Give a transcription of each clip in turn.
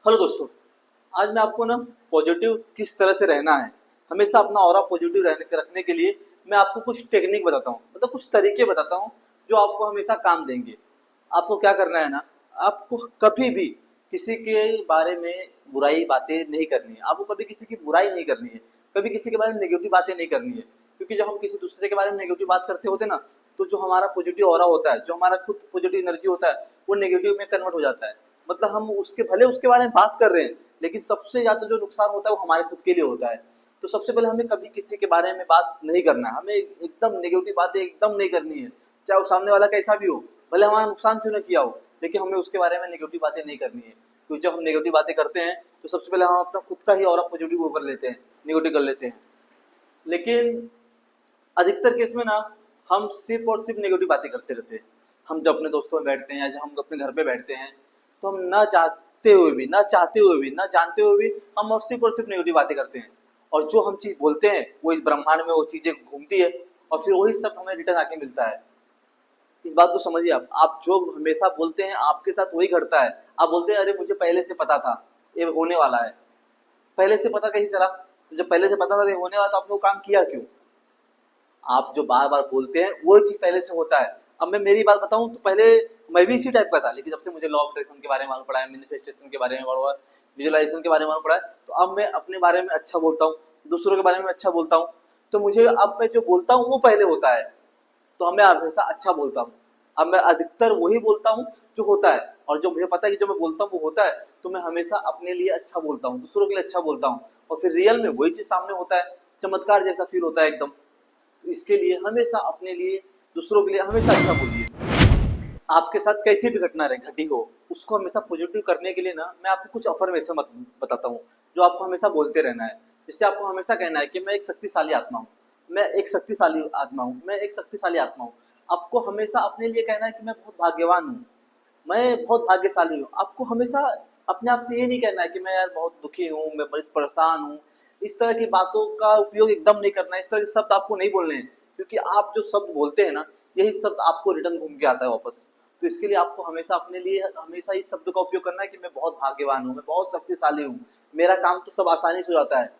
Hello दोस्तों, आज मैं आपको ना पॉजिटिव किस तरह से रहना है, हमेशा अपना ऑरा पॉजिटिव रखने के लिए मैं आपको कुछ टेक्निक बताता हूँ, मतलब कुछ तरीके बताता हूँ जो आपको हमेशा काम देंगे। आपको क्या करना है ना, आपको कभी भी किसी के बारे में बुराई बातें नहीं करनी है, आपको कभी किसी की बुराई नहीं करनी है, कभी किसी के बारे में नेगेटिव बातें नहीं करनी है। क्योंकि जब हम किसी दूसरे के बारे में नेगेटिव बात करते होते ना, तो जो हमारा पॉजिटिव ऑरा होता है, जो हमारा खुद पॉजिटिव एनर्जी होता है, वो नेगेटिव में कन्वर्ट हो जाता है। मतलब हम उसके भले उसके बारे में बात कर रहे हैं, लेकिन सबसे ज्यादा जो नुकसान होता है वो हमारे खुद के लिए होता है। तो सबसे पहले हमें कभी किसी के बारे में बात नहीं करना है, हमें एकदम नेगेटिव बातें एकदम नहीं करनी है। चाहे वो सामने वाला कैसा भी हो, भले हमारा नुकसान क्यों ना किया हो, लेकिन हमें उसके बारे में नेगेटिव बातें नहीं करनी है। क्योंकि जब हम नेगेटिव बातें करते हैं तो सबसे पहले हम अपना खुद का ही और पॉजिटिव वो कर लेते हैं, नेगेटिव कर लेते हैं। लेकिन अधिकतर केस में ना हम सिर्फ और सिर्फ नेगेटिव बातें करते रहते हैं। हम जब अपने दोस्तों में बैठते हैं या जब हम अपने घर पे बैठते हैं, तो हम ना चाहते हुए भी, ना चाहते हुए भी, ना जानते हुए भी हम और सिर्फ नेगेटिव बातें करते हैं। और जो हम चीज बोलते हैं वो इस ब्रह्मांड में वो चीजें घूमती है, और फिर वही सब हमें रिटर्न आके मिलता है। इस बात को समझिए। आप जो हमेशा बोलते हैं आपके साथ वही घटता है। आप बोलते हैं अरे मुझे पहले से पता था ये होने वाला है। पहले से पता कैसे चला? तो जब पहले से पता था ये होने वाला, तो आपने वो काम किया क्यों? आप जो बार बार बोलते हैं वही चीज पहले से होता है। अब मैं मेरी बात बताऊं तो पहले मैं भी इसी टाइप का था, लेकिन जब से मुझे लॉ ऑफ अट्रैक्शन के बारे में मालूम पड़ा है, मैनिफेस्टेशन के बारे में मालूम पड़ा है, विजुअलाइजेशन के बारे में मालूम पड़ा है, तो अब मैं अपने बारे में अच्छा बोलता हूँ, दूसरों के बारे में अच्छा बोलता हूँ। तो मुझे अब मैं जो बोलता हूँ वो पहले होता है, तो मैं हमेशा अच्छा बोलता हूँ। अब मैं अधिकतर वही बोलता हूँ जो होता है, और जो मुझे पता है कि जो मैं बोलता हूँ वो होता है, तो मैं हमेशा अपने लिए अच्छा बोलता हूँ, दूसरों के लिए अच्छा बोलता हूँ, और फिर रियल में वही चीज सामने होता है। चमत्कार जैसा फील होता है एकदम। तो इसके लिए हमेशा अपने लिए, दूसरों के लिए हमेशा अच्छा बोलिए। आपके साथ कैसी भी घटना रहे घटी हो, उसको हमेशा पॉजिटिव करने के लिए ना मैं आपको कुछ अफर्मेशन बताता हूँ, जो आपको हमेशा बोलते रहना है। जिससे आपको हमेशा कहना है कि मैं एक शक्तिशाली आत्मा हूँ, मैं एक शक्तिशाली आत्मा हूँ, मैं एक शक्तिशाली आत्मा हूँ। आपको हमेशा अपने लिए कहना है कि मैं बहुत भाग्यवान हूँ, मैं बहुत भाग्यशाली हूँ। आपको हमेशा अपने आप से ये नहीं कहना है कि मैं यार बहुत दुखी हूँ, मैं बहुत परेशान हूँ। इस तरह की बातों का उपयोग एकदम नहीं करना है, इस तरह के शब्द आपको नहीं बोलने हैं। क्योंकि आप जो शब्द बोलते हैं ना, यही शब्द आपको रिटर्न घूम के आता है वापस। तो इसके लिए आपको हमेशा अपने लिए हमेशा इस शब्द का उपयोग करना है कि मैं बहुत भाग्यवान हूँ, मैं बहुत शक्तिशाली हूँ, मेरा काम तो सब आसानी से हो जाता है,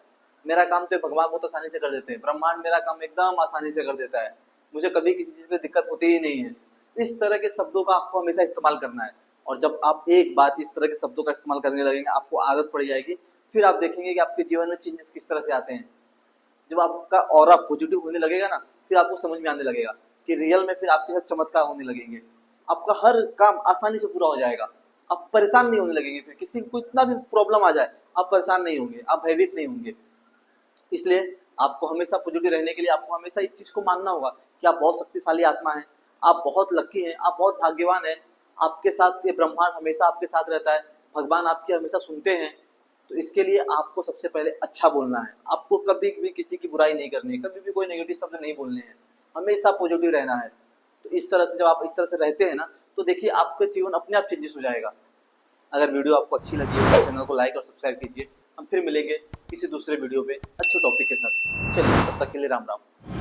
मेरा काम तो भगवान बहुत आसानी से कर देते हैं, ब्रह्मांड मेरा काम एकदम आसानी से कर देता है, मुझे कभी किसी चीज में दिक्कत होती ही नहीं है। इस तरह के शब्दों का आपको हमेशा इस्तेमाल करना है। और जब आप एक बात इस तरह के शब्दों का इस्तेमाल करने लगेंगे, आपको आदत पड़ जाएगी, फिर आप देखेंगे कि आपके जीवन में चेंजेस किस तरह से आते हैं। जब आपका ऑरा पॉजिटिव होने लगेगा ना, फिर आपको समझ में आने लगेगा कि रियल में फिर आपके साथ चमत्कार होने लगेंगे। आपका हर काम आसानी से पूरा हो जाएगा, आप परेशान नहीं होने लगेंगे। फिर किसी को इतना भी प्रॉब्लम आ जाए, आप परेशान नहीं होंगे, आप भयभीत नहीं होंगे। इसलिए आपको हमेशा पॉजिटिव रहने के लिए आपको हमेशा इस चीज को मानना होगा कि आप बहुत शक्तिशाली आत्मा हैं, आप बहुत लकी हैं, आप बहुत भाग्यवान हैं। आपके साथ ये ब्रह्मांड हमेशा आपके साथ रहता है, भगवान आपकी हमेशा सुनते हैं। तो इसके लिए आपको सबसे पहले अच्छा बोलना है, आपको कभी भी किसी की बुराई नहीं करनी है, कभी भी कोई नेगेटिव शब्द नहीं बोलने हैं, हमेशा पॉजिटिव रहना है। तो इस तरह से जब आप इस तरह से रहते हैं ना, तो देखिए आपका जीवन अपने आप चेंजेस हो जाएगा। अगर वीडियो आपको अच्छी लगी हो तो चैनल को लाइक और सब्सक्राइब कीजिए। हम फिर मिलेंगे किसी दूसरे वीडियो पे अच्छे टॉपिक के साथ। चलिए, तब तक के लिए राम राम।